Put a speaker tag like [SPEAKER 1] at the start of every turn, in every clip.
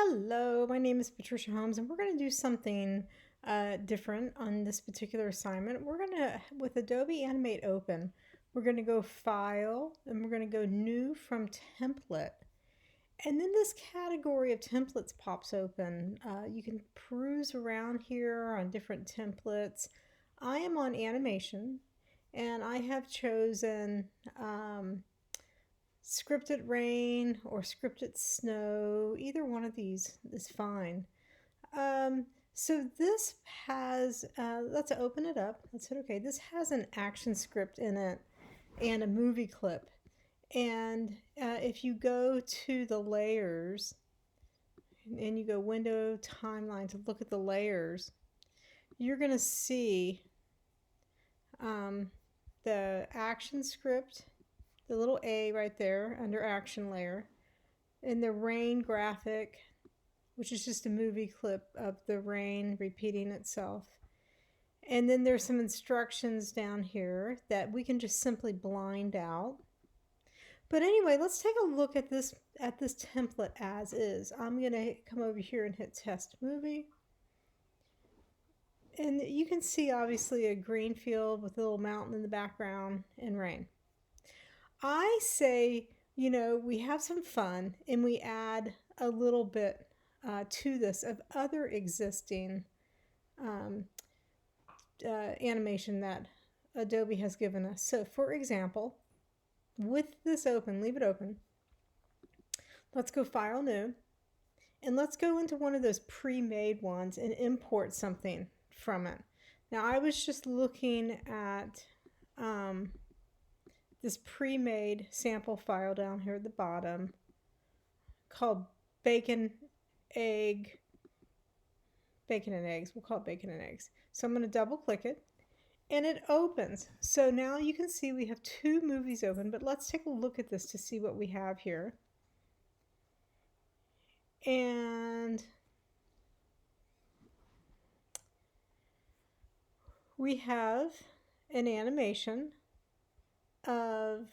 [SPEAKER 1] Hello, my name is Patricia Holmes, and we're going to do something different on this particular assignment. We're going to, with Adobe Animate Open, we're going to go File, and we're going to go New from Template. And then this category of templates pops open. You can peruse around here on different templates. I am on animation, and I have chosen scripted rain or scripted snow. Either one of these is fine. So this has, let's open it up. Let's hit okay. This has an action script in it and a movie clip. And if you go to the layers and you go window timeline to look at the layers, you're going to see the action script, the little A right there under action layer, and the rain graphic, which is just a movie clip of the rain repeating itself. And then there's some instructions down here that we can just simply blind out. But anyway, let's take a look at this template as is. I'm going to come over here and hit Test Movie. And you can see obviously a green field with a little mountain in the background and rain. I say, we have some fun and we add a little bit to this of other existing animation that Adobe has given us. So for example, with this open, leave it open. Let's go File, New, and let's go into one of those pre-made ones and import something from it. Now I was just looking at this pre-made sample file down here at the bottom called Bacon and Eggs. We'll call it Bacon and Eggs. So I'm going to double click it and it opens. So now you can see we have two movies open, but let's take a look at this to see what we have here. And we have an animation of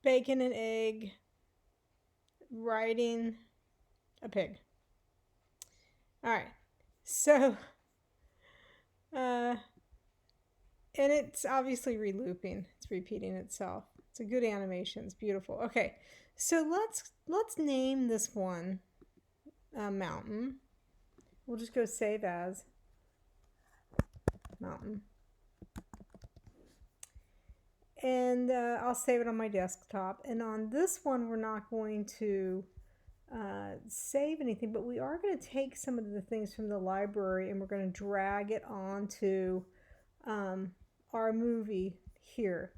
[SPEAKER 1] Bacon and Egg riding a pig. All right, so and it's obviously relooping. It's repeating itself. It's a good animation. It's beautiful. Okay, so let's name this one Mountain. We'll just go Save As Mountain. And I'll save it on my desktop. And on this one, we're not going to save anything, but we are going to take some of the things from the library and we're going to drag it onto our movie here.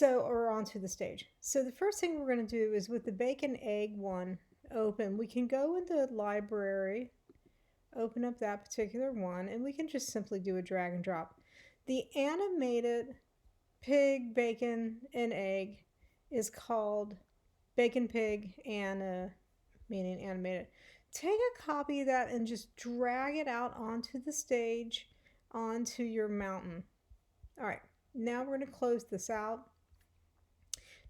[SPEAKER 1] Or onto the stage. So the first thing we're going to do is with the Bacon Egg one open, we can go into library, open up that particular one, and we can just simply do a drag and drop. The animated pig, bacon, and egg is called Bacon Pig and meaning animated. Take a copy of that and just drag it out onto the stage, onto your mountain. All right, now we're going to close this out.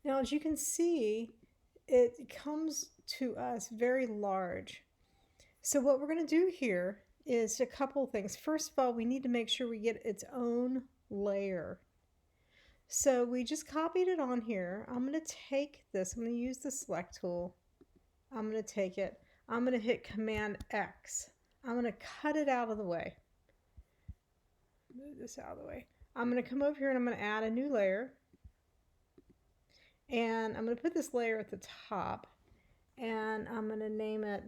[SPEAKER 1] Now, as you can see, it comes to us very large. So what we're going to do here is a couple things. First of all, we need to make sure we get its own layer. So we just copied it on here. I'm going to take this. I'm going to use the select tool. I'm going to take it. I'm going to hit Command X. I'm going to cut it out of the way. Move this out of the way. I'm going to come over here and I'm going to add a new layer. And I'm going to put this layer at the top. And I'm going to name it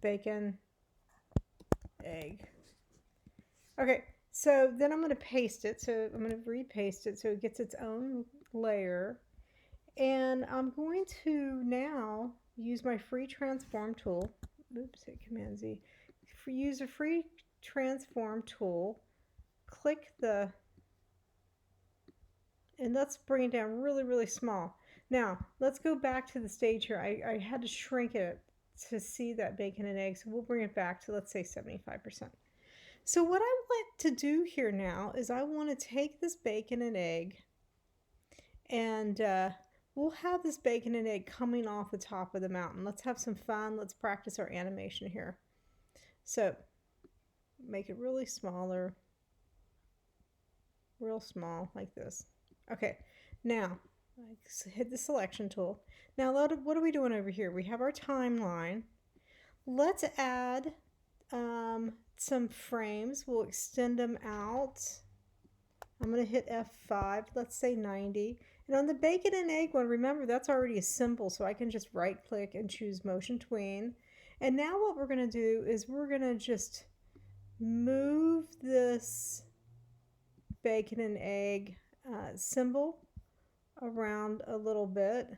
[SPEAKER 1] Bacon Egg. Okay, so then I'm going to paste it. So I'm going to repaste it so it gets its own layer. And I'm going to now use my free transform tool. Oops, hit Command Z. Use a free transform tool. Click the, and let's bring it down really, really small. Now, let's go back to the stage here. I had to shrink it to see that bacon and egg, so we'll bring it back to, let's say, 75%. So what I want to do here now is I want to take this bacon and egg and we'll have this bacon and egg coming off the top of the mountain. Let's have some fun. Let's practice our animation here. So make it really smaller, real small like this. Okay, now hit the selection tool. Now what are we doing over here? We have our timeline. Let's add some frames. We'll extend them out. I'm going to hit F5, let's say 90. And on the bacon and egg one, remember that's already a symbol, so I can just right click and choose motion tween. And now what we're going to do is we're going to just move this bacon and egg symbol around a little bit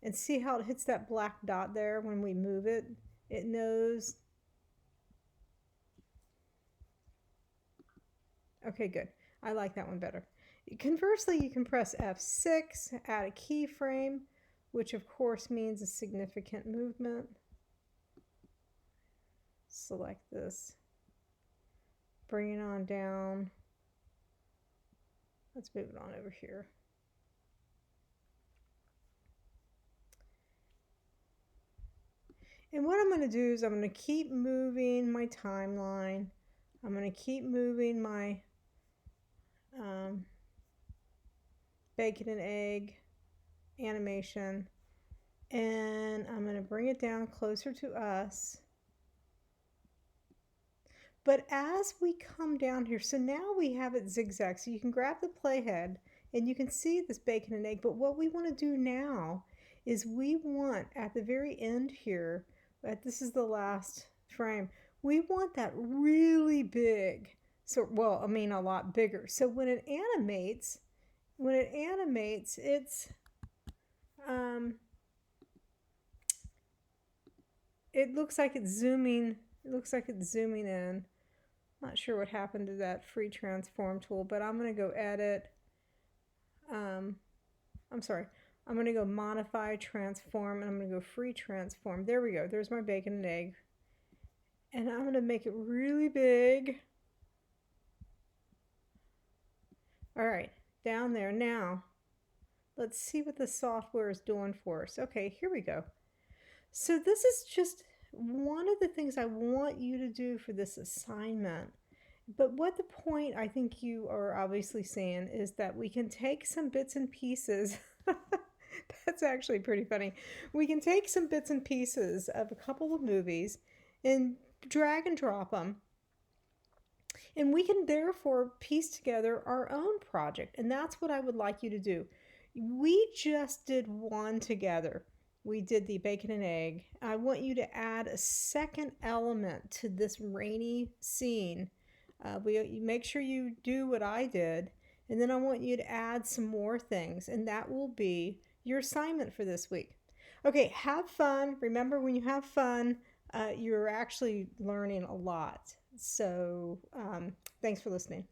[SPEAKER 1] and see how it hits that black dot there when we move it. It knows. Okay, good. I like that one better. Conversely, you can press F6, add a keyframe, which of course means a significant movement. Select this. Bring it on down. Let's move it on over here. And what I'm going to do is I'm going to keep moving my timeline. I'm going to keep moving my bacon and egg animation, and I'm going to bring it down closer to us. But as we come down here, so now we have it zigzag, so you can grab the playhead and you can see this bacon and egg. But what we want to do now is we want at the very end here, this is the last frame, we want that really big. So, well, I mean a lot bigger. So when it animates, it's it looks like it's zooming. It looks like it's zooming in. Not sure what happened to that free transform tool, but I'm going to go edit. I'm sorry. I'm going to go modify, transform, and I'm going to go free transform. There we go. There's my bacon and egg. And I'm going to make it really big. All right, down there. Now, let's see what the software is doing for us. Okay, here we go. So this is just one of the things I want you to do for this assignment. But what the point I think you are obviously saying is that we can take some bits and pieces. That's actually pretty funny. We can take some bits and pieces of a couple of movies and drag and drop them. And we can therefore piece together our own project. And that's what I would like you to do. We just did one together. We did the bacon and egg. I want you to add a second element to this rainy scene. You make sure you do what I did. And then I want you to add some more things. And that will be your assignment for this week. Okay, have fun. Remember, when you have fun, you're actually learning a lot. So thanks for listening.